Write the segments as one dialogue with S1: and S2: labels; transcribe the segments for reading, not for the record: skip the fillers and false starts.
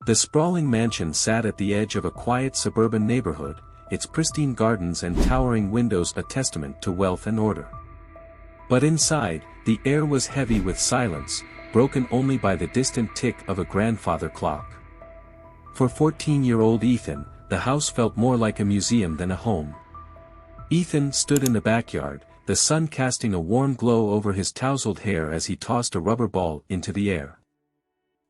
S1: The sprawling mansion sat at the edge of a quiet suburban neighborhood, its pristine gardens and towering windows a testament to wealth and order. But inside, the air was heavy with silence, broken only by the distant tick of a grandfather clock. For 14-year-old Ethan, the house felt more like a museum than a home. Ethan stood in the backyard, the sun casting a warm glow over his tousled hair as he tossed a rubber ball into the air.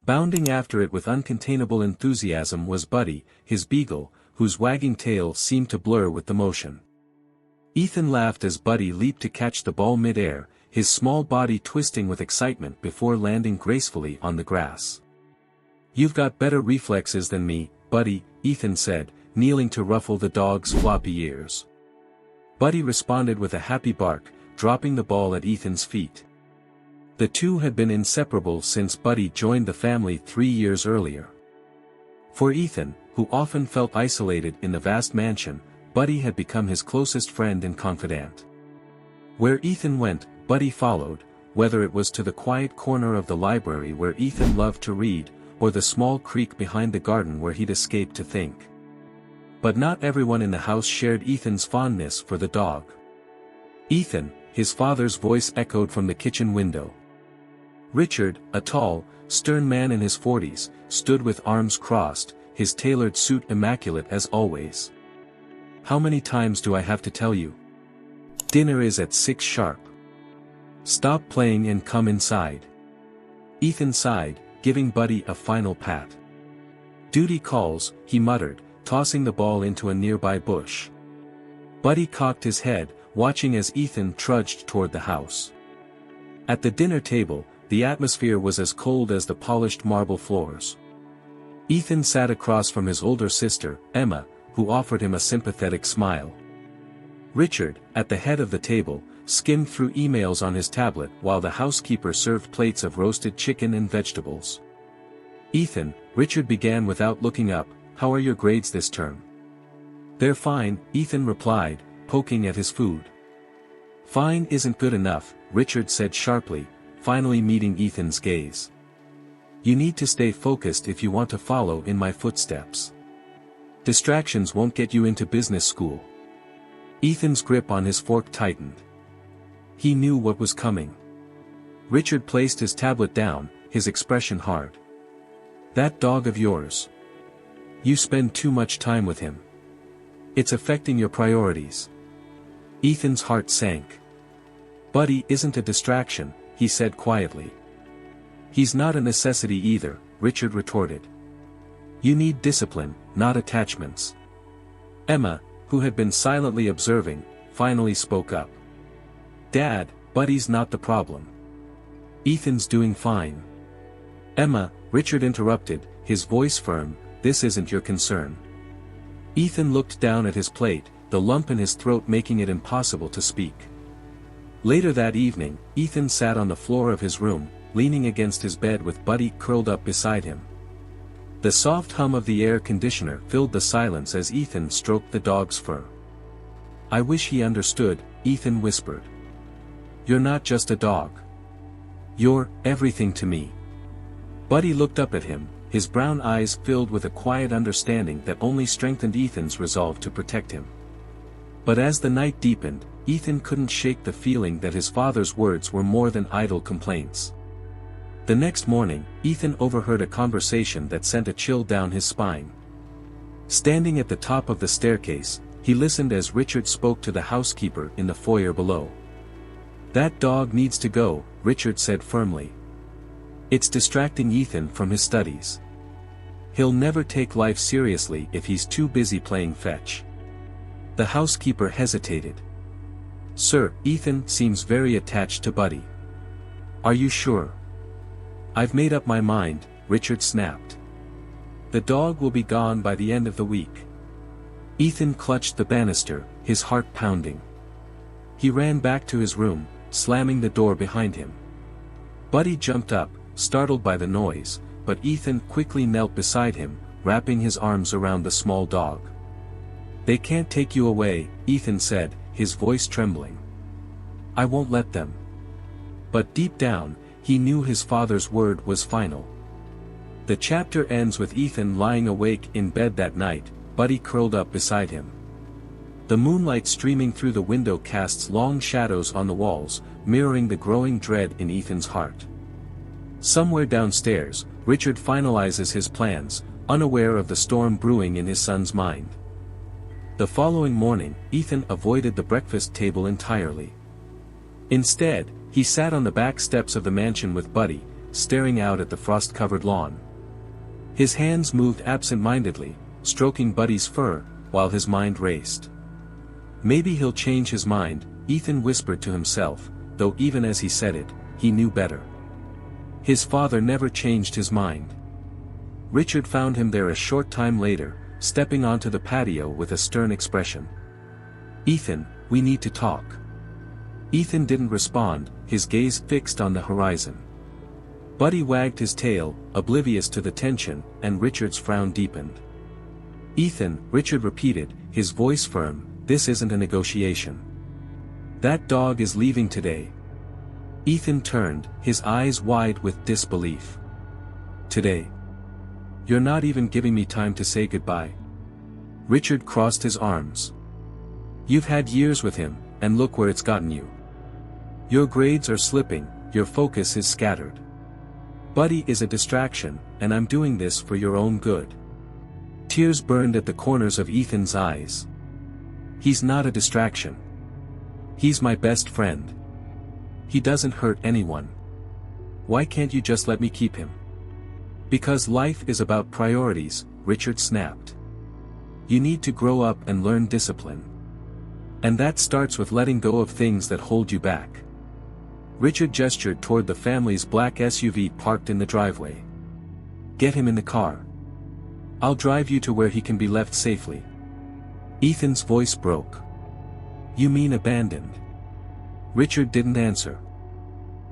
S1: Bounding after it with uncontainable enthusiasm was Buddy, his beagle, whose wagging tail seemed to blur with the motion. Ethan laughed as Buddy leaped to catch the ball mid-air, his small body twisting with excitement before landing gracefully on the grass. "You've got better reflexes than me, Buddy," Ethan said, kneeling to ruffle the dog's floppy ears. Buddy responded with a happy bark, dropping the ball at Ethan's feet. The two had been inseparable since Buddy joined the family 3 years earlier. For Ethan, who often felt isolated in the vast mansion, Buddy had become his closest friend and confidant. Where Ethan went, Buddy followed, whether it was to the quiet corner of the library where Ethan loved to read, or the small creek behind the garden where he'd escaped to think. But not everyone in the house shared Ethan's fondness for the dog. "Ethan," his father's voice echoed from the kitchen window. Richard, a tall, stern man in his 40s, stood with arms crossed, his tailored suit immaculate as always. "How many times do I have to tell you? Dinner is at 6 sharp. Stop playing and come inside." Ethan sighed, giving Buddy a final pat. "Duty calls," he muttered, tossing the ball into a nearby bush. Buddy cocked his head, watching as Ethan trudged toward the house. At the dinner table, the atmosphere was as cold as the polished marble floors. Ethan sat across from his older sister, Emma, who offered him a sympathetic smile. Richard, at the head of the table, skimmed through emails on his tablet while the housekeeper served plates of roasted chicken and vegetables. "Ethan," Richard began without looking up, "how are your grades this term?" "They're fine," Ethan replied, poking at his food. "Fine isn't good enough," Richard said sharply, finally meeting Ethan's gaze. "You need to stay focused if you want to follow in my footsteps. Distractions won't get you into business school." Ethan's grip on his fork tightened. He knew what was coming. Richard placed his tablet down, his expression hard. "That dog of yours. You spend too much time with him. It's affecting your priorities." Ethan's heart sank. "Buddy isn't a distraction," he said quietly. "He's not a necessity either," Richard retorted. "You need discipline, not attachments." Emma, who had been silently observing, finally spoke up. "Dad, Buddy's not the problem. Ethan's doing fine." "Emma," Richard interrupted, his voice firm, "this isn't your concern." Ethan looked down at his plate, the lump in his throat making it impossible to speak. Later that evening, Ethan sat on the floor of his room, leaning against his bed with Buddy curled up beside him. The soft hum of the air conditioner filled the silence as Ethan stroked the dog's fur. "I wish he understood," Ethan whispered. "You're not just a dog. You're everything to me." Buddy looked up at him, his brown eyes filled with a quiet understanding that only strengthened Ethan's resolve to protect him. But as the night deepened, Ethan couldn't shake the feeling that his father's words were more than idle complaints. The next morning, Ethan overheard a conversation that sent a chill down his spine. Standing at the top of the staircase, he listened as Richard spoke to the housekeeper in the foyer below. "That dog needs to go," Richard said firmly. "It's distracting Ethan from his studies. He'll never take life seriously if he's too busy playing fetch." The housekeeper hesitated. "Sir, Ethan seems very attached to Buddy." "Are you sure?" "I've made up my mind," Richard snapped. "The dog will be gone by the end of the week." Ethan clutched the banister, his heart pounding. He ran back to his room, slamming the door behind him. Buddy jumped up, startled by the noise, but Ethan quickly knelt beside him, wrapping his arms around the small dog. "They can't take you away," Ethan said, his voice trembling. "I won't let them." But deep down, he knew his father's word was final. The chapter ends with Ethan lying awake in bed that night, Buddy curled up beside him. The moonlight streaming through the window casts long shadows on the walls, mirroring the growing dread in Ethan's heart. Somewhere downstairs, Richard finalizes his plans, unaware of the storm brewing in his son's mind. The following morning, Ethan avoided the breakfast table entirely. Instead, he sat on the back steps of the mansion with Buddy, staring out at the frost-covered lawn. His hands moved absent-mindedly, stroking Buddy's fur, while his mind raced. Maybe he'll change his mind, Ethan whispered to himself, though even as he said it, he knew better. His father never changed his mind. Richard found him there a short time later, stepping onto the patio with a stern expression. "Ethan, we need to talk." Ethan didn't respond, his gaze fixed on the horizon. Buddy wagged his tail, oblivious to the tension, and Richard's frown deepened. "Ethan," Richard repeated, his voice firm, "this isn't a negotiation. That dog is leaving today." Ethan turned, his eyes wide with disbelief. "Today? You're not even giving me time to say goodbye?" Richard crossed his arms. "You've had years with him, and look where it's gotten you. Your grades are slipping, your focus is scattered. Buddy is a distraction, and I'm doing this for your own good." Tears burned at the corners of Ethan's eyes. "He's not a distraction. He's my best friend. He doesn't hurt anyone. Why can't you just let me keep him?" "Because life is about priorities," Richard snapped. "You need to grow up and learn discipline. And that starts with letting go of things that hold you back." Richard gestured toward the family's black SUV parked in the driveway. "Get him in the car. I'll drive you to where he can be left safely." Ethan's voice broke. "You mean abandoned?" Richard didn't answer.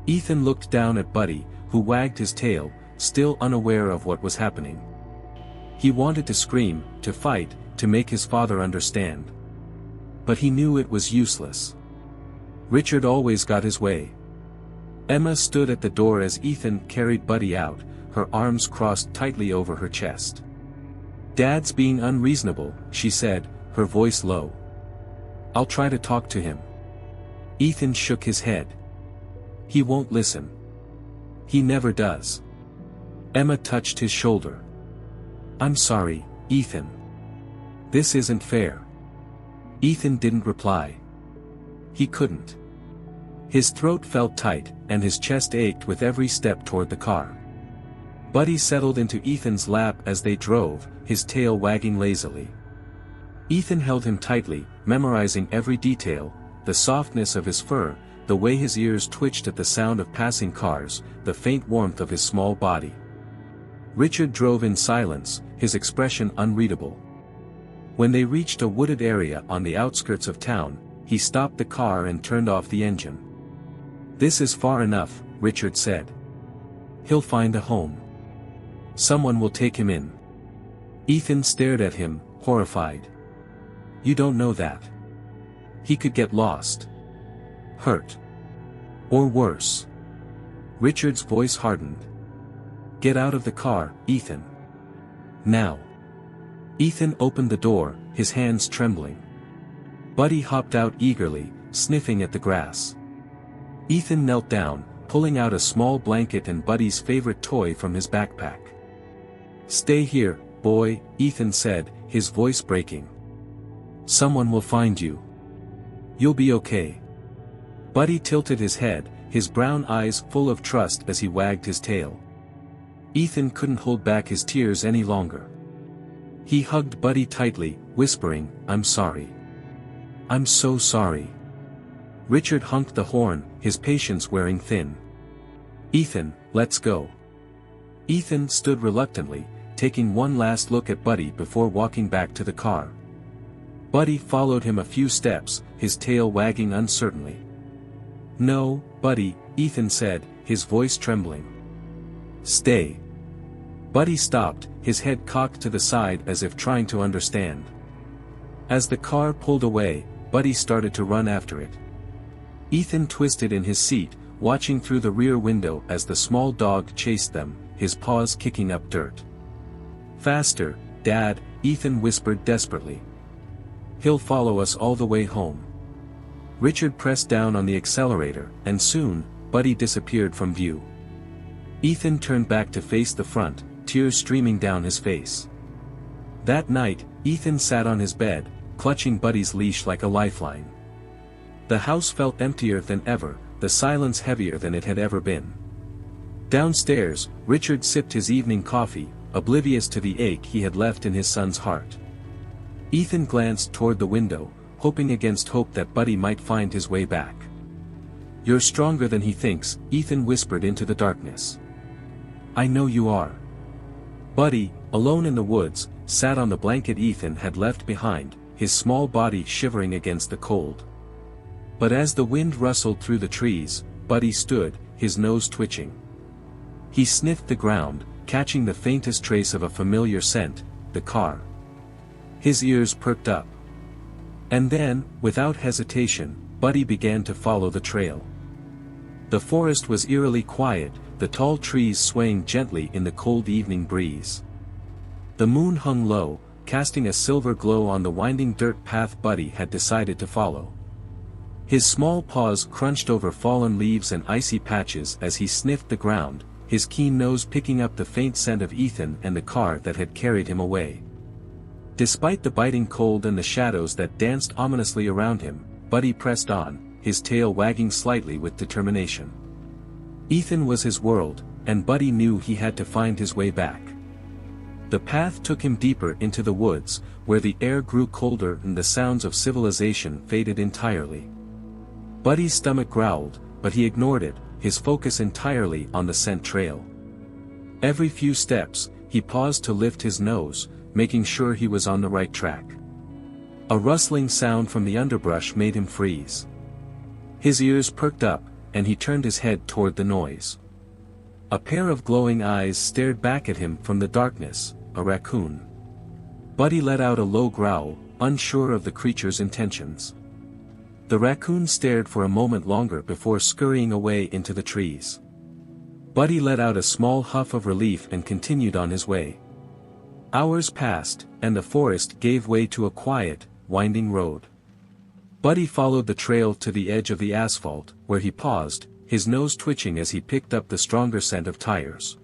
S1: Ethan looked down at Buddy, who wagged his tail, still unaware of what was happening. He wanted to scream, to fight, to make his father understand. But he knew it was useless. Richard always got his way. Emma stood at the door as Ethan carried Buddy out, her arms crossed tightly over her chest. "Dad's being unreasonable," she said, her voice low. "I'll try to talk to him." Ethan shook his head. "He won't listen. He never does." Emma touched his shoulder. "I'm sorry, Ethan. This isn't fair." Ethan didn't reply. He couldn't. His throat felt tight, and his chest ached with every step toward the car. Buddy settled into Ethan's lap as they drove, his tail wagging lazily. Ethan held him tightly, memorizing every detail, the softness of his fur, the way his ears twitched at the sound of passing cars, the faint warmth of his small body. Richard drove in silence, his expression unreadable. When they reached a wooded area on the outskirts of town, he stopped the car and turned off the engine. "This is far enough," Richard said. "He'll find a home. Someone will take him in." Ethan stared at him, horrified. "You don't know that. He could get lost. Hurt. Or worse." Richard's voice hardened. "Get out of the car, Ethan. Now." Ethan opened the door, his hands trembling. Buddy hopped out eagerly, sniffing at the grass. Ethan knelt down, pulling out a small blanket and Buddy's favorite toy from his backpack. "Stay here, boy," Ethan said, his voice breaking. "Someone will find you. You'll be okay." Buddy tilted his head, his brown eyes full of trust as he wagged his tail. Ethan couldn't hold back his tears any longer. He hugged Buddy tightly, whispering, "I'm sorry. I'm so sorry." Richard honked the horn, his patience wearing thin. "Ethan, let's go." Ethan stood reluctantly, taking one last look at Buddy before walking back to the car. Buddy followed him a few steps, his tail wagging uncertainly. "No, Buddy," Ethan said, his voice trembling. "Stay." Buddy stopped, his head cocked to the side as if trying to understand. As the car pulled away, Buddy started to run after it. Ethan twisted in his seat, watching through the rear window as the small dog chased them, his paws kicking up dirt. "Faster, Dad," Ethan whispered desperately. "He'll follow us all the way home." Richard pressed down on the accelerator, and soon, Buddy disappeared from view. Ethan turned back to face the front, tears streaming down his face. That night, Ethan sat on his bed, clutching Buddy's leash like a lifeline. The house felt emptier than ever, the silence heavier than it had ever been. Downstairs, Richard sipped his evening coffee, oblivious to the ache he had left in his son's heart. Ethan glanced toward the window, hoping against hope that Buddy might find his way back. "You're stronger than he thinks," Ethan whispered into the darkness. "I know you are." Buddy, alone in the woods, sat on the blanket Ethan had left behind, his small body shivering against the cold. But as the wind rustled through the trees, Buddy stood, his nose twitching. He sniffed the ground, catching the faintest trace of a familiar scent, the car. His ears perked up. And then, without hesitation, Buddy began to follow the trail. The forest was eerily quiet, the tall trees swaying gently in the cold evening breeze. The moon hung low, casting a silver glow on the winding dirt path Buddy had decided to follow. His small paws crunched over fallen leaves and icy patches as he sniffed the ground, his keen nose picking up the faint scent of Ethan and the car that had carried him away. Despite the biting cold and the shadows that danced ominously around him, Buddy pressed on, his tail wagging slightly with determination. Ethan was his world, and Buddy knew he had to find his way back. The path took him deeper into the woods, where the air grew colder and the sounds of civilization faded entirely. Buddy's stomach growled, but he ignored it, his focus entirely on the scent trail. Every few steps, he paused to lift his nose, making sure he was on the right track. A rustling sound from the underbrush made him freeze. His ears perked up, and he turned his head toward the noise. A pair of glowing eyes stared back at him from the darkness, a raccoon. Buddy let out a low growl, unsure of the creature's intentions. The raccoon stared for a moment longer before scurrying away into the trees. Buddy let out a small huff of relief and continued on his way. Hours passed, and the forest gave way to a quiet, winding road. Buddy followed the trail to the edge of the asphalt, where he paused, his nose twitching as he picked up the stronger scent of tires.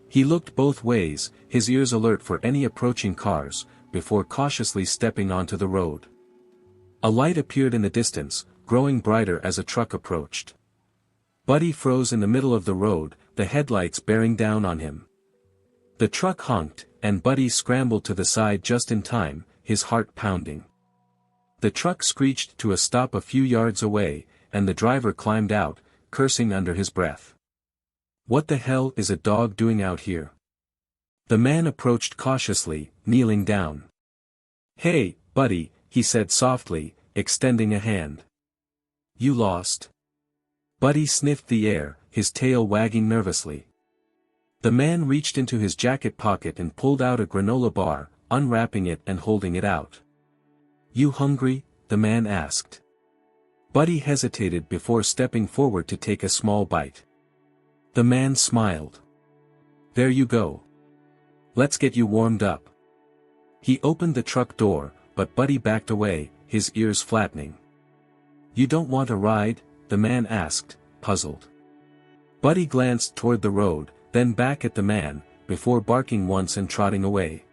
S1: He looked both ways, his ears alert for any approaching cars, before cautiously stepping onto the road. A light appeared in the distance, growing brighter as a truck approached. Buddy froze in the middle of the road, the headlights bearing down on him. The truck honked, and Buddy scrambled to the side just in time, his heart pounding. The truck screeched to a stop a few yards away, and the driver climbed out, cursing under his breath. "What the hell is a dog doing out here?" The man approached cautiously, kneeling down. "Hey, Buddy," he said softly, extending a hand. "You lost." Buddy sniffed the air, his tail wagging nervously. The man reached into his jacket pocket and pulled out a granola bar, unwrapping it and holding it out. "You hungry?" the man asked. Buddy hesitated before stepping forward to take a small bite. The man smiled. "There you go. Let's get you warmed up." He opened the truck door, but Buddy backed away, his ears flattening. "You don't want a ride?" the man asked, puzzled. Buddy glanced toward the road, then back at the man, before barking once and trotting away.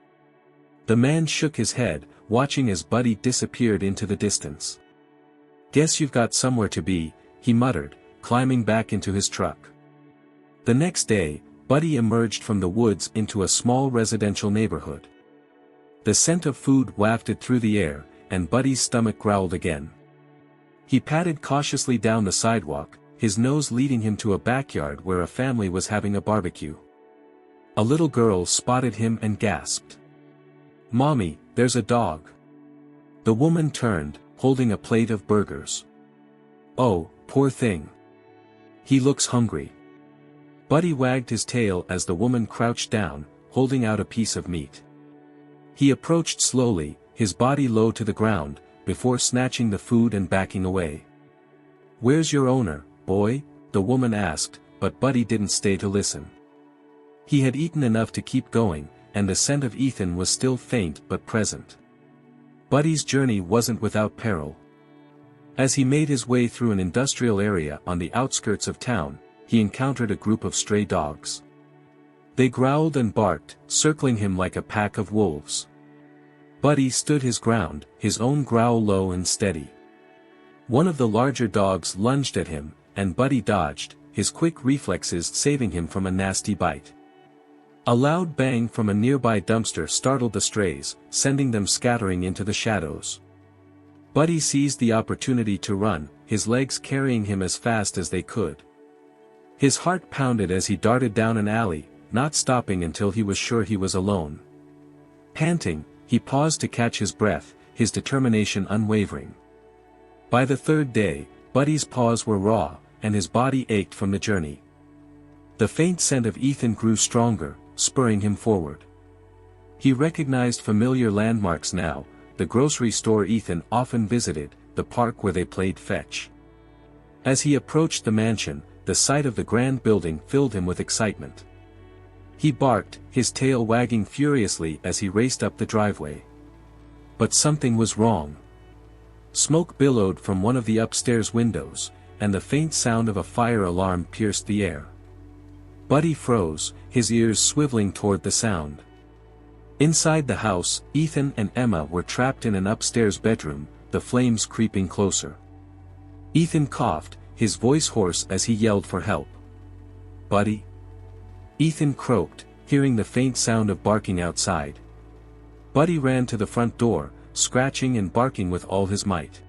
S1: The man shook his head, watching as Buddy disappeared into the distance. "Guess you've got somewhere to be," he muttered, climbing back into his truck. The next day, Buddy emerged from the woods into a small residential neighborhood. The scent of food wafted through the air, and Buddy's stomach growled again. He padded cautiously down the sidewalk, his nose leading him to a backyard where a family was having a barbecue. A little girl spotted him and gasped. "Mommy, there's a dog." The woman turned, holding a plate of burgers. "Oh, poor thing. He looks hungry." Buddy wagged his tail as the woman crouched down, holding out a piece of meat. He approached slowly, his body low to the ground, before snatching the food and backing away. "Where's your owner, boy?" the woman asked, but Buddy didn't stay to listen. He had eaten enough to keep going, and the scent of Ethan was still faint but present. Buddy's journey wasn't without peril. As he made his way through an industrial area on the outskirts of town, he encountered a group of stray dogs. They growled and barked, circling him like a pack of wolves. Buddy stood his ground, his own growl low and steady. One of the larger dogs lunged at him, and Buddy dodged, his quick reflexes saving him from a nasty bite. A loud bang from a nearby dumpster startled the strays, sending them scattering into the shadows. Buddy seized the opportunity to run, his legs carrying him as fast as they could. His heart pounded as he darted down an alley, not stopping until he was sure he was alone. Panting, he paused to catch his breath, his determination unwavering. By the third day, Buddy's paws were raw, and his body ached from the journey. The faint scent of Ethan grew stronger, spurring him forward. He recognized familiar landmarks now, the grocery store Ethan often visited, the park where they played fetch. As he approached the mansion, the sight of the grand building filled him with excitement. He barked, his tail wagging furiously as he raced up the driveway. But something was wrong. Smoke billowed from one of the upstairs windows, and the faint sound of a fire alarm pierced the air. Buddy froze, his ears swiveling toward the sound. Inside the house, Ethan and Emma were trapped in an upstairs bedroom, the flames creeping closer. Ethan coughed, his voice hoarse as he yelled for help. "Buddy?" Ethan croaked, hearing the faint sound of barking outside. Buddy ran to the front door, scratching and barking with all his might.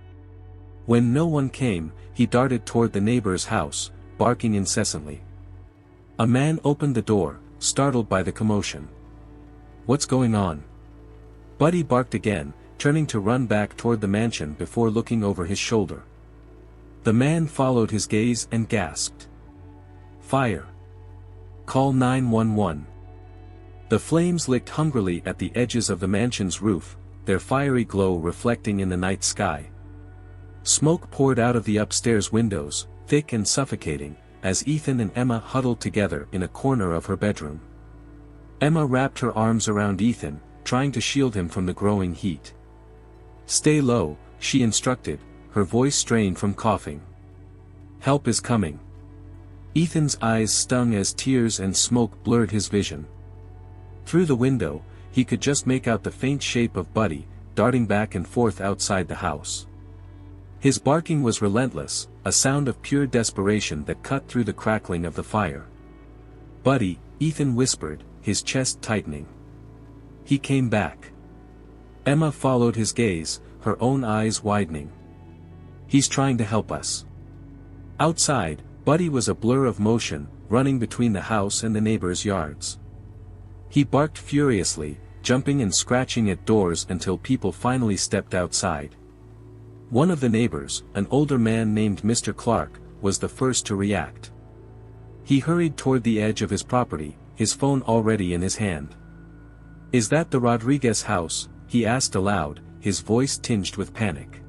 S1: When no one came, he darted toward the neighbor's house, barking incessantly. A man opened the door, startled by the commotion. "What's going on?" Buddy barked again, turning to run back toward the mansion before looking over his shoulder. The man followed his gaze and gasped. "Fire! Call 911. The flames licked hungrily at the edges of the mansion's roof, their fiery glow reflecting in the night sky. Smoke poured out of the upstairs windows, thick and suffocating, as Ethan and Emma huddled together in a corner of her bedroom. Emma wrapped her arms around Ethan, trying to shield him from the growing heat. "Stay low," she instructed, her voice strained from coughing. "Help is coming." Ethan's eyes stung as tears and smoke blurred his vision. Through the window, he could just make out the faint shape of Buddy, darting back and forth outside the house. His barking was relentless, a sound of pure desperation that cut through the crackling of the fire. "Buddy," Ethan whispered, his chest tightening. He came back. Emma followed his gaze, her own eyes widening. "He's trying to help us." Outside, Buddy was a blur of motion, running between the house and the neighbors' yards. He barked furiously, jumping and scratching at doors until people finally stepped outside. One of the neighbors, an older man named Mr. Clark, was the first to react. He hurried toward the edge of his property, his phone already in his hand. "Is that the Rodriguez house?" he asked aloud, his voice tinged with panic.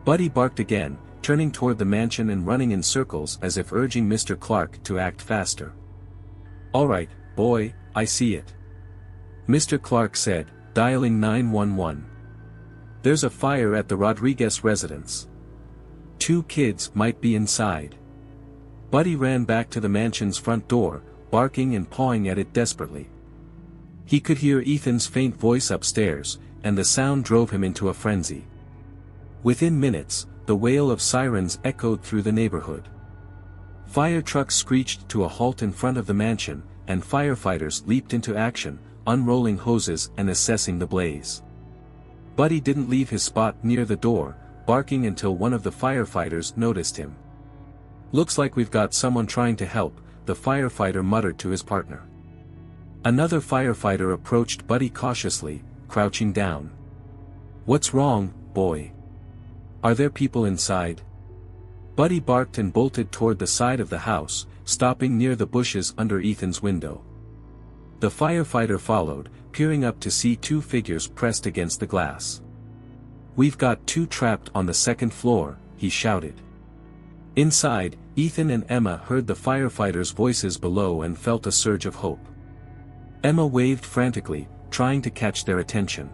S1: Buddy barked again, turning toward the mansion and running in circles as if urging Mr. Clark to act faster. "All right, boy, I see it," Mr. Clark said, dialing 911. "There's a fire at the Rodriguez residence. 2 kids might be inside." Buddy ran back to the mansion's front door, barking and pawing at it desperately. He could hear Ethan's faint voice upstairs, and the sound drove him into a frenzy. Within minutes, the wail of sirens echoed through the neighborhood. Fire trucks screeched to a halt in front of the mansion, and firefighters leaped into action, unrolling hoses and assessing the blaze. Buddy didn't leave his spot near the door, barking until one of the firefighters noticed him. "Looks like we've got someone trying to help," the firefighter muttered to his partner. Another firefighter approached Buddy cautiously, crouching down. "What's wrong, boy? Are there people inside?" Buddy barked and bolted toward the side of the house, stopping near the bushes under Ethan's window. The firefighter followed, peering up to see 2 figures pressed against the glass. "We've got 2 trapped on the 2nd floor," he shouted. Inside, Ethan and Emma heard the firefighters' voices below and felt a surge of hope. Emma waved frantically, trying to catch their attention.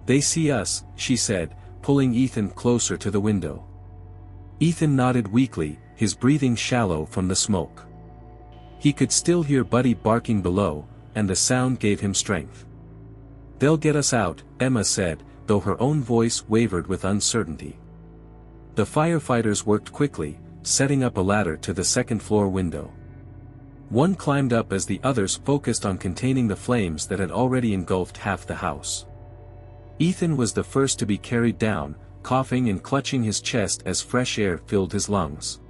S1: "They see us," she said, pulling Ethan closer to the window. Ethan nodded weakly, his breathing shallow from the smoke. He could still hear Buddy barking below, and the sound gave him strength. "They'll get us out," Emma said, though her own voice wavered with uncertainty. The firefighters worked quickly, setting up a ladder to the second-floor window. One climbed up as the others focused on containing the flames that had already engulfed half the house. Ethan was the first to be carried down, coughing and clutching his chest as fresh air filled his lungs.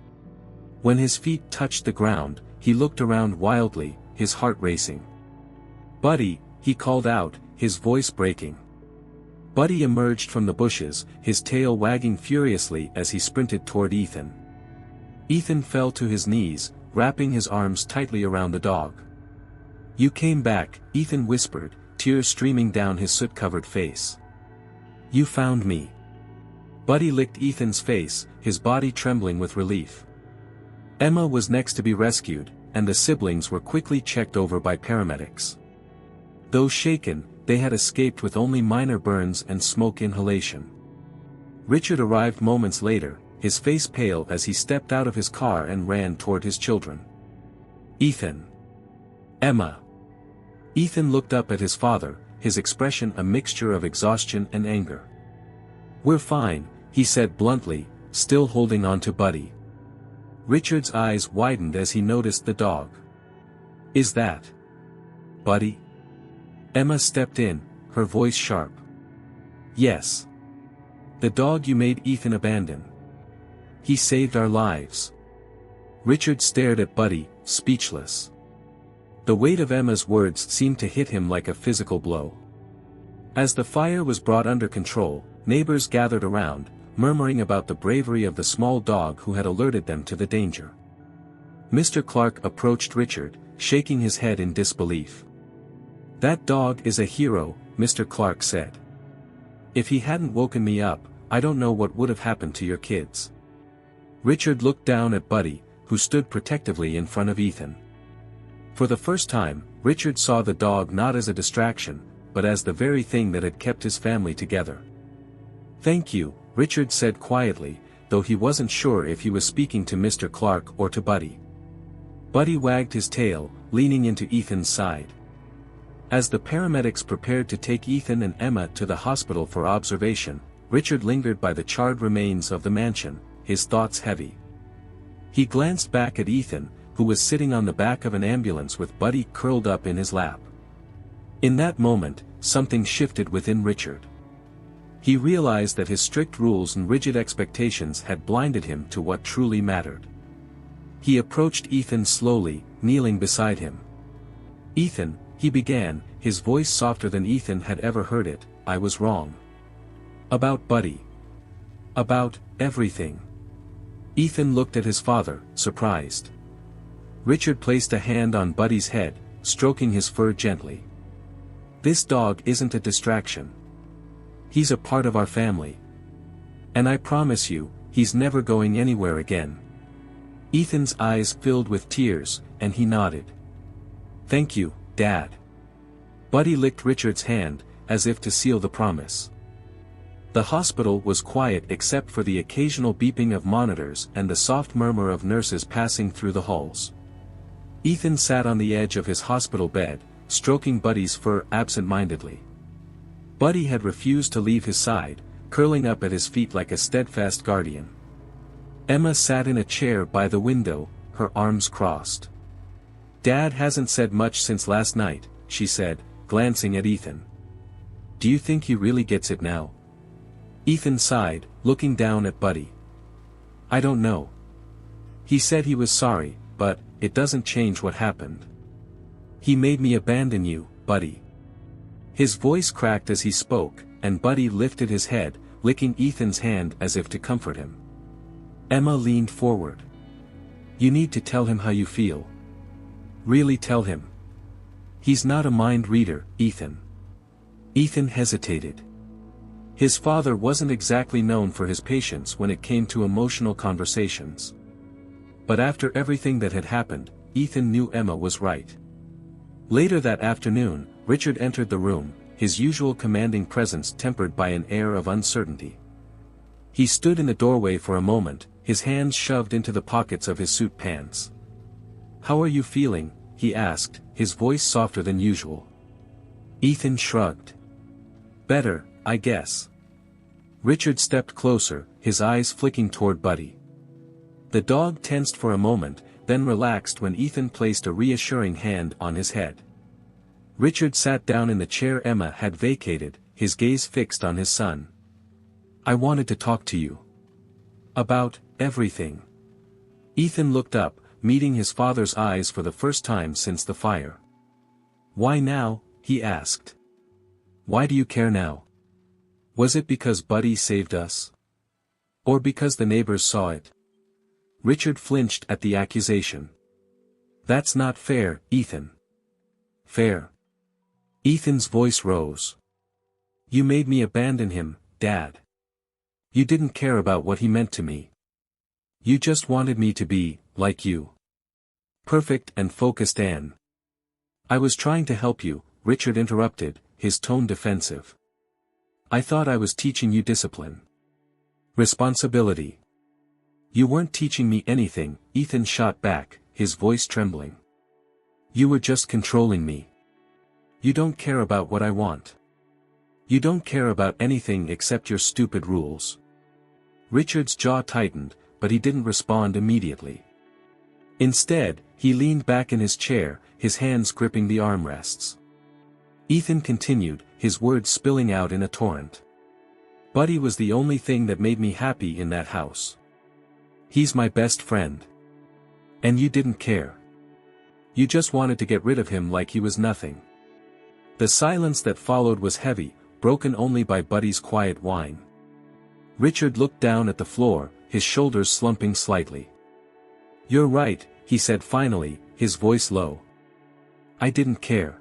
S1: When his feet touched the ground, he looked around wildly, his heart racing. "Buddy," he called out, his voice breaking. Buddy emerged from the bushes, his tail wagging furiously as he sprinted toward Ethan. Ethan fell to his knees, wrapping his arms tightly around the dog. "You came back," Ethan whispered, tears streaming down his soot-covered face. "You found me." Buddy licked Ethan's face, his body trembling with relief. Emma was next to be rescued, and the siblings were quickly checked over by paramedics. Though shaken, they had escaped with only minor burns and smoke inhalation. Richard arrived moments later, his face pale as he stepped out of his car and ran toward his children. "Ethan." "Emma." Ethan looked up at his father, his expression a mixture of exhaustion and anger. "We're fine," he said bluntly, still holding on to Buddy. Richard's eyes widened as he noticed the dog. "Is that Buddy?" Emma stepped in, her voice sharp. "Yes. The dog you made Ethan abandon. He saved our lives." Richard stared at Buddy, speechless. The weight of Emma's words seemed to hit him like a physical blow. As the fire was brought under control, neighbors gathered around, murmuring about the bravery of the small dog who had alerted them to the danger. Mr. Clark approached Richard, shaking his head in disbelief. "That dog is a hero," Mr. Clark said. "If he hadn't woken me up, I don't know what would have happened to your kids." Richard looked down at Buddy, who stood protectively in front of Ethan. For the first time, Richard saw the dog not as a distraction, but as the very thing that had kept his family together. "Thank you," Richard said quietly, though he wasn't sure if he was speaking to Mr. Clark or to Buddy. Buddy wagged his tail, leaning into Ethan's side. As the paramedics prepared to take Ethan and Emma to the hospital for observation, Richard lingered by the charred remains of the mansion, his thoughts heavy. He glanced back at Ethan, who was sitting on the back of an ambulance with Buddy curled up in his lap. In that moment, something shifted within Richard. He realized that his strict rules and rigid expectations had blinded him to what truly mattered. He approached Ethan slowly, kneeling beside him. "Ethan," he began, his voice softer than Ethan had ever heard it, "I was wrong. About Buddy. About everything." Ethan looked at his father, surprised. Richard placed a hand on Buddy's head, stroking his fur gently. "This dog isn't a distraction. He's a part of our family. And I promise you, he's never going anywhere again." Ethan's eyes filled with tears, and he nodded. "Thank you, Dad." Buddy licked Richard's hand, as if to seal the promise. The hospital was quiet except for the occasional beeping of monitors and the soft murmur of nurses passing through the halls. Ethan sat on the edge of his hospital bed, stroking Buddy's fur absent-mindedly. Buddy had refused to leave his side, curling up at his feet like a steadfast guardian. Emma sat in a chair by the window, her arms crossed. "Dad hasn't said much since last night," she said, glancing at Ethan. "Do you think he really gets it now?" Ethan sighed, looking down at Buddy. "I don't know. He said he was sorry, but it doesn't change what happened. He made me abandon you, Buddy." His voice cracked as he spoke, and Buddy lifted his head, licking Ethan's hand as if to comfort him. Emma leaned forward. "You need to tell him how you feel. Really tell him. He's not a mind reader, Ethan." Ethan hesitated. His father wasn't exactly known for his patience when it came to emotional conversations. But after everything that had happened, Ethan knew Emma was right. Later that afternoon, Richard entered the room, his usual commanding presence tempered by an air of uncertainty. He stood in the doorway for a moment, his hands shoved into the pockets of his suit pants. "How are you feeling?" he asked, his voice softer than usual. Ethan shrugged. "Better, I guess." Richard stepped closer, his eyes flicking toward Buddy. The dog tensed for a moment, then relaxed when Ethan placed a reassuring hand on his head. Richard sat down in the chair Emma had vacated, his gaze fixed on his son. "I wanted to talk to you. About everything." Ethan looked up, meeting his father's eyes for the first time since the fire. "Why now?" he asked. "Why do you care now? Was it because Buddy saved us? Or because the neighbors saw it?" Richard flinched at the accusation. "That's not fair, Ethan." "Fair?" Ethan's voice rose. "You made me abandon him, Dad. You didn't care about what he meant to me. You just wanted me to be, like you. Perfect and focused Anne." "I was trying to help you," Richard interrupted, his tone defensive. "I thought I was teaching you discipline. Responsibility." "You weren't teaching me anything," Ethan shot back, his voice trembling. "You were just controlling me. You don't care about what I want. You don't care about anything except your stupid rules." Richard's jaw tightened, but he didn't respond immediately. Instead, he leaned back in his chair, his hands gripping the armrests. Ethan continued, his words spilling out in a torrent. "Buddy was the only thing that made me happy in that house. He's my best friend. And you didn't care. You just wanted to get rid of him like he was nothing." The silence that followed was heavy, broken only by Buddy's quiet whine. Richard looked down at the floor, his shoulders slumping slightly. "You're right," he said finally, his voice low. "I didn't care.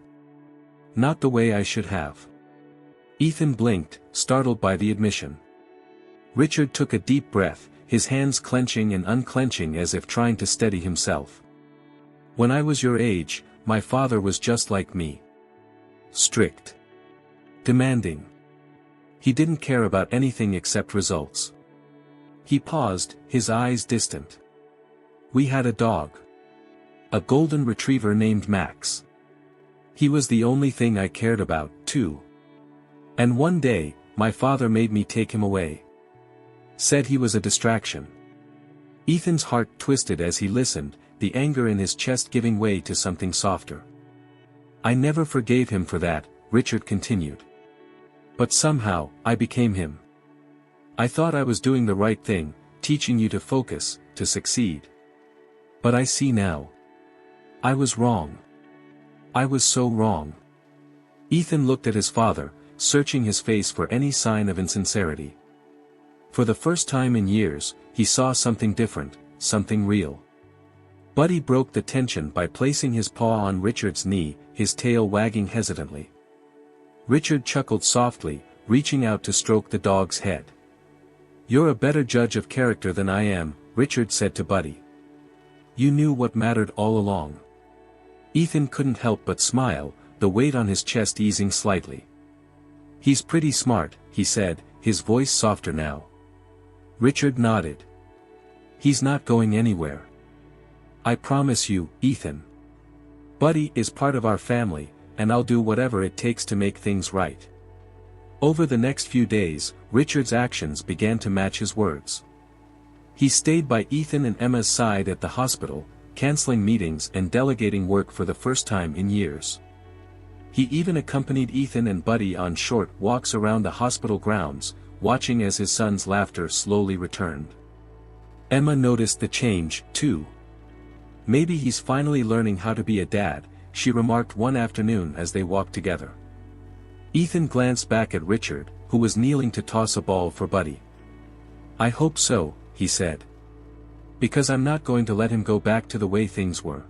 S1: Not the way I should have." Ethan blinked, startled by the admission. Richard took a deep breath, his hands clenching and unclenching as if trying to steady himself. "When I was your age, my father was just like me. Strict. Demanding. He didn't care about anything except results." He paused, his eyes distant. "We had a dog. A golden retriever named Max. He was the only thing I cared about, too. And one day, my father made me take him away. Said he was a distraction." Ethan's heart twisted as he listened, the anger in his chest giving way to something softer. "I never forgave him for that," Richard continued. "But somehow, I became him. I thought I was doing the right thing, teaching you to focus, to succeed. But I see now. I was wrong. I was so wrong." Ethan looked at his father, searching his face for any sign of insincerity. For the first time in years, he saw something different, something real. Buddy broke the tension by placing his paw on Richard's knee, his tail wagging hesitantly. Richard chuckled softly, reaching out to stroke the dog's head. "You're a better judge of character than I am," Richard said to Buddy. "You knew what mattered all along." Ethan couldn't help but smile, the weight on his chest easing slightly. "He's pretty smart," he said, his voice softer now. Richard nodded. "He's not going anywhere. I promise you, Ethan. Buddy is part of our family, and I'll do whatever it takes to make things right." Over the next few days, Richard's actions began to match his words. He stayed by Ethan and Emma's side at the hospital, canceling meetings and delegating work for the first time in years. He even accompanied Ethan and Buddy on short walks around the hospital grounds, watching as his son's laughter slowly returned. Emma noticed the change, too. "Maybe he's finally learning how to be a dad," she remarked one afternoon as they walked together. Ethan glanced back at Richard, who was kneeling to toss a ball for Buddy. "I hope so," he said. "Because I'm not going to let him go back to the way things were."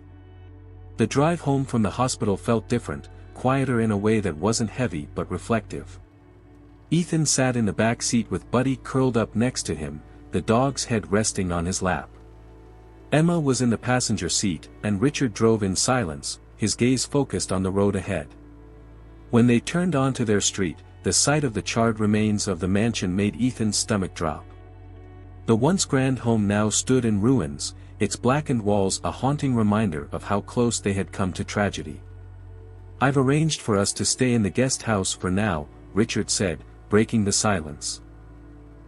S1: The drive home from the hospital felt different, quieter in a way that wasn't heavy but reflective. Ethan sat in the back seat with Buddy curled up next to him, the dog's head resting on his lap. Emma was in the passenger seat, and Richard drove in silence, his gaze focused on the road ahead. When they turned onto their street, the sight of the charred remains of the mansion made Ethan's stomach drop. The once grand home now stood in ruins, its blackened walls a haunting reminder of how close they had come to tragedy. "I've arranged for us to stay in the guest house for now," Richard said, breaking the silence.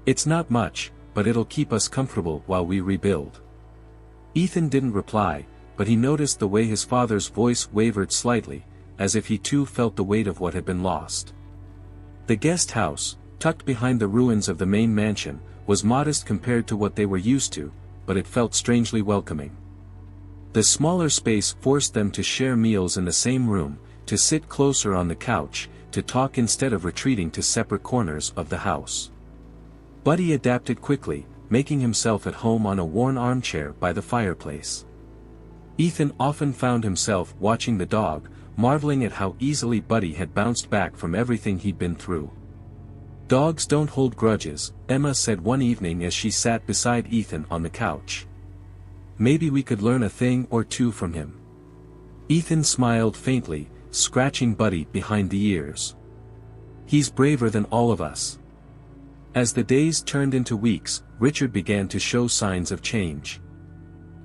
S1: "It's not much, but it'll keep us comfortable while we rebuild." Ethan didn't reply, but he noticed the way his father's voice wavered slightly, as if he too felt the weight of what had been lost. The guest house, tucked behind the ruins of the main mansion, was modest compared to what they were used to, but it felt strangely welcoming. The smaller space forced them to share meals in the same room, to sit closer on the couch, to talk instead of retreating to separate corners of the house. Buddy adapted quickly, making himself at home on a worn armchair by the fireplace. Ethan often found himself watching the dog, marveling at how easily Buddy had bounced back from everything he'd been through. "Dogs don't hold grudges," Emma said one evening as she sat beside Ethan on the couch. "Maybe we could learn a thing or two from him." Ethan smiled faintly, scratching Buddy behind the ears. "He's braver than all of us." As the days turned into weeks, Richard began to show signs of change.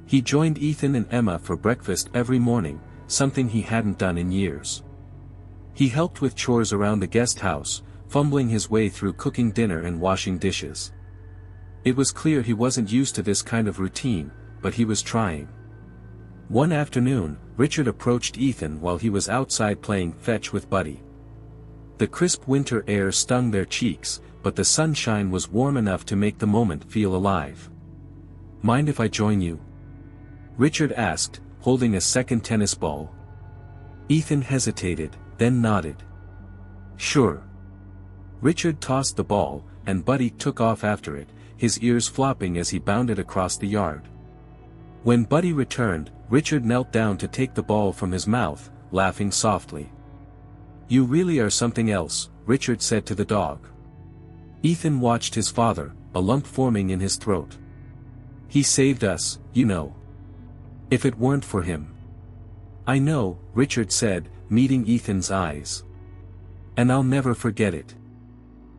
S1: He joined Ethan and Emma for breakfast every morning, something he hadn't done in years. He helped with chores around the guest house, fumbling his way through cooking dinner and washing dishes. It was clear he wasn't used to this kind of routine, but he was trying. One afternoon, Richard approached Ethan while he was outside playing fetch with Buddy. The crisp winter air stung their cheeks, but the sunshine was warm enough to make the moment feel alive. "Mind if I join you?" Richard asked, holding a second tennis ball. Ethan hesitated, then nodded. "Sure." Richard tossed the ball, and Buddy took off after it, his ears flopping as he bounded across the yard. When Buddy returned, Richard knelt down to take the ball from his mouth, laughing softly. "You really are something else," Richard said to the dog. Ethan watched his father, a lump forming in his throat. "He saved us, you know. If it weren't for him." "I know," Richard said, meeting Ethan's eyes. "And I'll never forget it."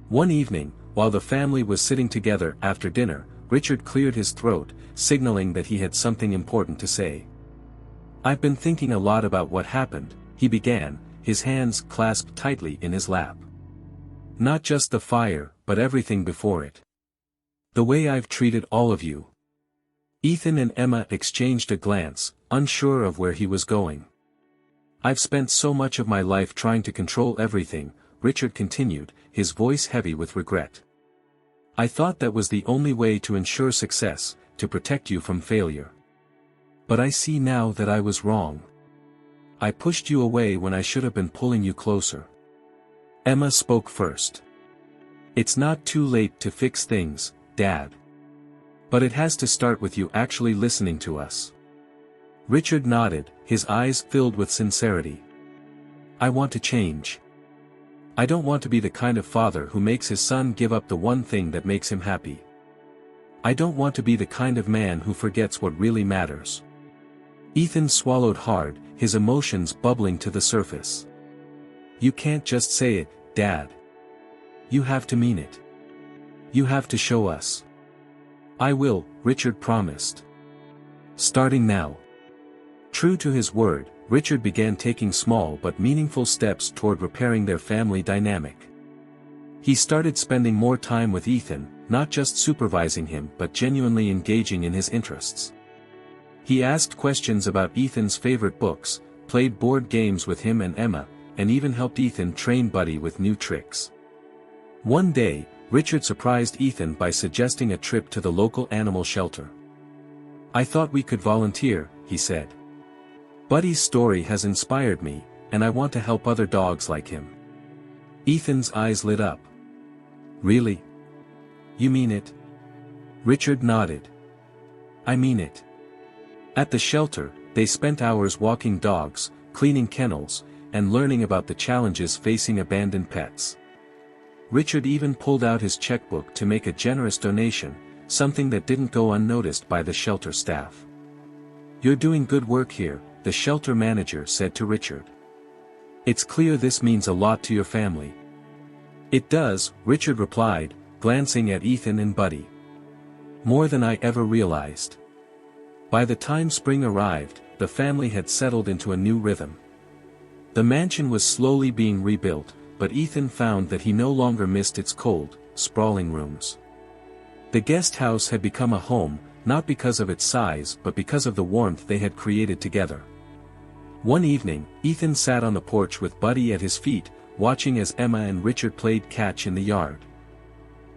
S1: One evening, while the family was sitting together after dinner, Richard cleared his throat, signaling that he had something important to say. "I've been thinking a lot about what happened," he began, his hands clasped tightly in his lap. "Not just the fire, but everything before it. The way I've treated all of you." Ethan and Emma exchanged a glance, unsure of where he was going. "I've spent so much of my life trying to control everything," Richard continued, his voice heavy with regret. "I thought that was the only way to ensure success, to protect you from failure. But I see now that I was wrong. I pushed you away when I should have been pulling you closer." Emma spoke first. "It's not too late to fix things, Dad. But it has to start with you actually listening to us." Richard nodded, his eyes filled with sincerity. "I want to change. I don't want to be the kind of father who makes his son give up the one thing that makes him happy. I don't want to be the kind of man who forgets what really matters." Ethan swallowed hard, his emotions bubbling to the surface. "You can't just say it, Dad. You have to mean it. You have to show us." "I will," Richard promised. "Starting now." True to his word, Richard began taking small but meaningful steps toward repairing their family dynamic. He started spending more time with Ethan, not just supervising him but genuinely engaging in his interests. He asked questions about Ethan's favorite books, played board games with him and Emma, and even helped Ethan train Buddy with new tricks. One day, Richard surprised Ethan by suggesting a trip to the local animal shelter. "I thought we could volunteer," he said. "Buddy's story has inspired me, and I want to help other dogs like him." Ethan's eyes lit up. "Really? You mean it?" Richard nodded. "I mean it." At the shelter, they spent hours walking dogs, cleaning kennels, and learning about the challenges facing abandoned pets. Richard even pulled out his checkbook to make a generous donation, something that didn't go unnoticed by the shelter staff. "You're doing good work here," the shelter manager said to Richard. "It's clear this means a lot to your family." "It does," Richard replied, glancing at Ethan and Buddy. "More than I ever realized." By the time spring arrived, the family had settled into a new rhythm. The mansion was slowly being rebuilt, but Ethan found that he no longer missed its cold, sprawling rooms. The guest house had become a home, not because of its size but because of the warmth they had created together. One evening, Ethan sat on the porch with Buddy at his feet, watching as Emma and Richard played catch in the yard.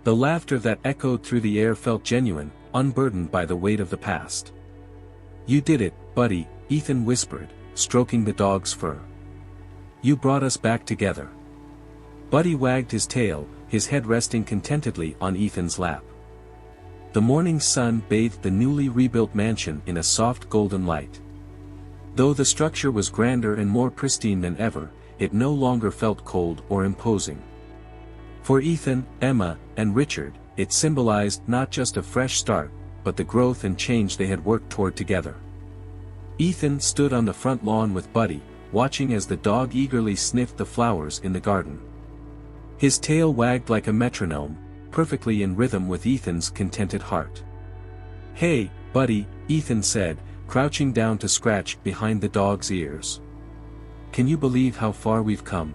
S1: The laughter that echoed through the air felt genuine, unburdened by the weight of the past. "You did it, Buddy," Ethan whispered, stroking the dog's fur. "You brought us back together." Buddy wagged his tail, his head resting contentedly on Ethan's lap. The morning sun bathed the newly rebuilt mansion in a soft golden light. Though the structure was grander and more pristine than ever, it no longer felt cold or imposing. For Ethan, Emma, and Richard, it symbolized not just a fresh start, but the growth and change they had worked toward together. Ethan stood on the front lawn with Buddy, watching as the dog eagerly sniffed the flowers in the garden. His tail wagged like a metronome, perfectly in rhythm with Ethan's contented heart. "Hey, Buddy," Ethan said, crouching down to scratch behind the dog's ears. "Can you believe how far we've come?"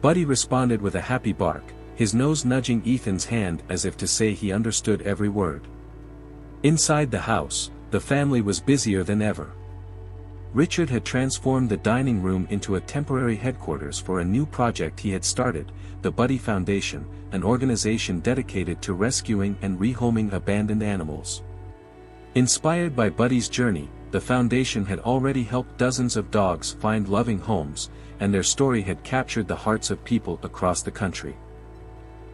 S1: Buddy responded with a happy bark, his nose nudging Ethan's hand as if to say he understood every word. Inside the house, the family was busier than ever. Richard had transformed the dining room into a temporary headquarters for a new project he had started, the Buddy Foundation, an organization dedicated to rescuing and rehoming abandoned animals. Inspired by Buddy's journey, the foundation had already helped dozens of dogs find loving homes, and their story had captured the hearts of people across the country.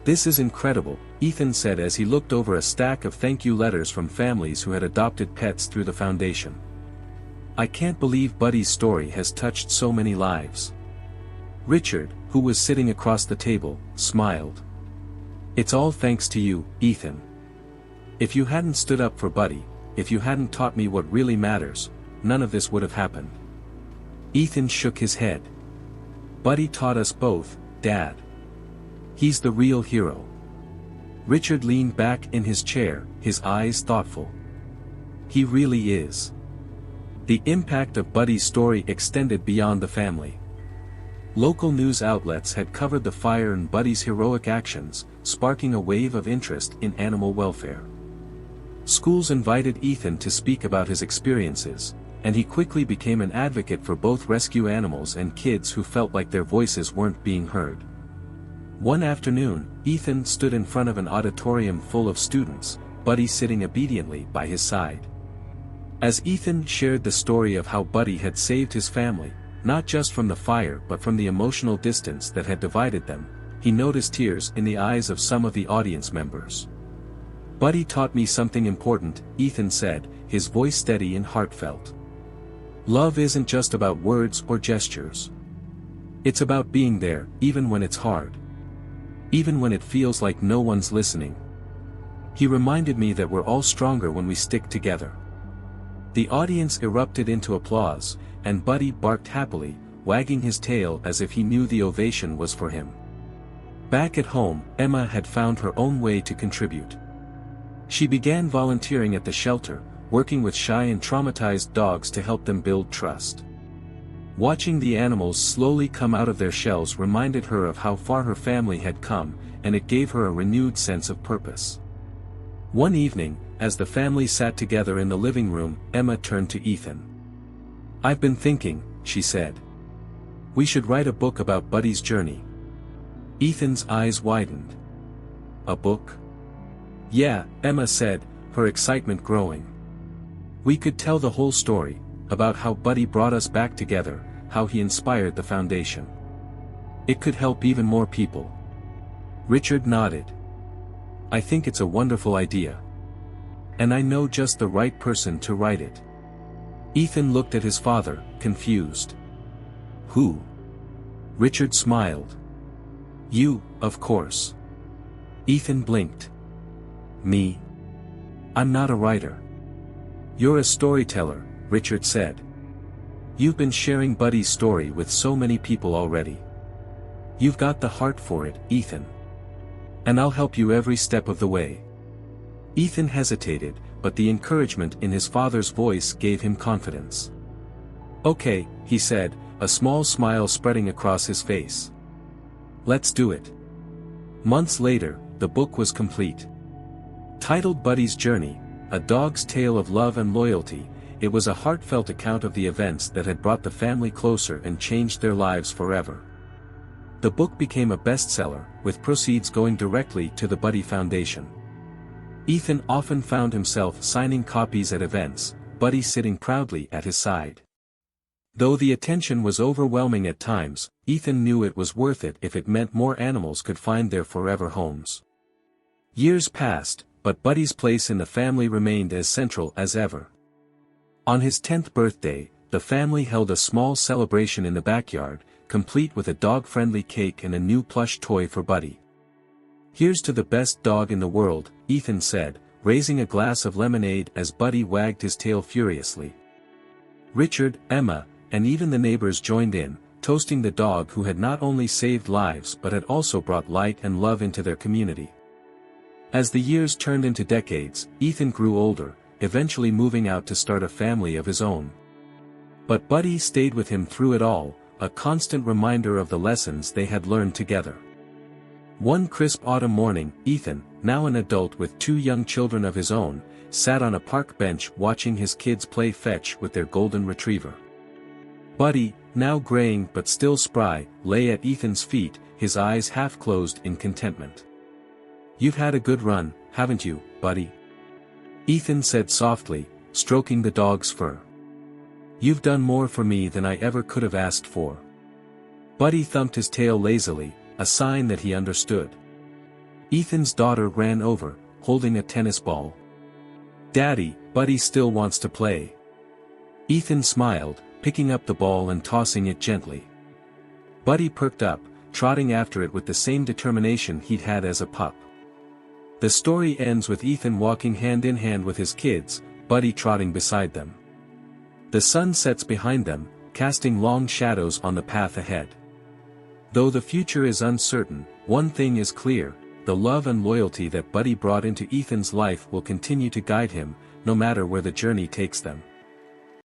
S1: "This is incredible," Ethan said as he looked over a stack of thank you letters from families who had adopted pets through the foundation. "I can't believe Buddy's story has touched so many lives." Richard, who was sitting across the table, smiled. "It's all thanks to you, Ethan. If you hadn't stood up for Buddy, if you hadn't taught me what really matters, none of this would have happened." Ethan shook his head. "Buddy taught us both, Dad. He's the real hero." Richard leaned back in his chair, his eyes thoughtful. "He really is." The impact of Buddy's story extended beyond the family. Local news outlets had covered the fire and Buddy's heroic actions, sparking a wave of interest in animal welfare. Schools invited Ethan to speak about his experiences, and he quickly became an advocate for both rescue animals and kids who felt like their voices weren't being heard. One afternoon, Ethan stood in front of an auditorium full of students, Buddy sitting obediently by his side. As Ethan shared the story of how Buddy had saved his family, not just from the fire but from the emotional distance that had divided them, he noticed tears in the eyes of some of the audience members. "Buddy taught me something important," Ethan said, his voice steady and heartfelt. "Love isn't just about words or gestures. It's about being there, even when it's hard. Even when it feels like no one's listening. He reminded me that we're all stronger when we stick together." The audience erupted into applause, and Buddy barked happily, wagging his tail as if he knew the ovation was for him. Back at home, Emma had found her own way to contribute. She began volunteering at the shelter, working with shy and traumatized dogs to help them build trust. Watching the animals slowly come out of their shells reminded her of how far her family had come, and it gave her a renewed sense of purpose. One evening, as the family sat together in the living room, Emma turned to Ethan. "I've been thinking," she said. "We should write a book about Buddy's journey." Ethan's eyes widened. "A book?" "Yeah," Emma said, her excitement growing. "We could tell the whole story, about how Buddy brought us back together, how he inspired the foundation. It could help even more people." Richard nodded. "I think it's a wonderful idea. And I know just the right person to write it." Ethan looked at his father, confused. "Who?" Richard smiled. "You, of course." Ethan blinked. "Me? I'm not a writer." "You're a storyteller," Richard said. You've been sharing Buddy's story with so many people already. You've got the heart for it, Ethan. And I'll help you every step of the way. Ethan hesitated, but the encouragement in his father's voice gave him confidence. Okay, he said, a small smile spreading across his face. Let's do it. Months later, the book was complete. Titled Buddy's Journey, A Dog's Tale of Love and Loyalty, it was a heartfelt account of the events that had brought the family closer and changed their lives forever. The book became a bestseller, with proceeds going directly to the Buddy Foundation. Ethan often found himself signing copies at events, Buddy sitting proudly at his side. Though the attention was overwhelming at times, Ethan knew it was worth it if it meant more animals could find their forever homes. Years passed, but Buddy's place in the family remained as central as ever. On his 10th birthday, the family held a small celebration in the backyard, complete with a dog-friendly cake and a new plush toy for Buddy. Here's to the best dog in the world, Ethan said, raising a glass of lemonade as Buddy wagged his tail furiously. Richard, Emma, and even the neighbors joined in, toasting the dog who had not only saved lives but had also brought light and love into their community. As the years turned into decades, Ethan grew older, eventually moving out to start a family of his own. But Buddy stayed with him through it all, a constant reminder of the lessons they had learned together. One crisp autumn morning, Ethan, now an adult with 2 young children of his own, sat on a park bench watching his kids play fetch with their golden retriever. Buddy, now graying but still spry, lay at Ethan's feet, his eyes half closed in contentment. "You've had a good run, haven't you, Buddy?" Ethan said softly, stroking the dog's fur. "You've done more for me than I ever could have asked for." Buddy thumped his tail lazily, a sign that he understood. Ethan's daughter ran over, holding a tennis ball. "Daddy, Buddy still wants to play." Ethan smiled, picking up the ball and tossing it gently. Buddy perked up, trotting after it with the same determination he'd had as a pup. The story ends with Ethan walking hand in hand with his kids, Buddy trotting beside them. The sun sets behind them, casting long shadows on the path ahead. Though the future is uncertain, one thing is clear, the love and loyalty that Buddy brought into Ethan's life will continue to guide him, no matter where the journey takes them.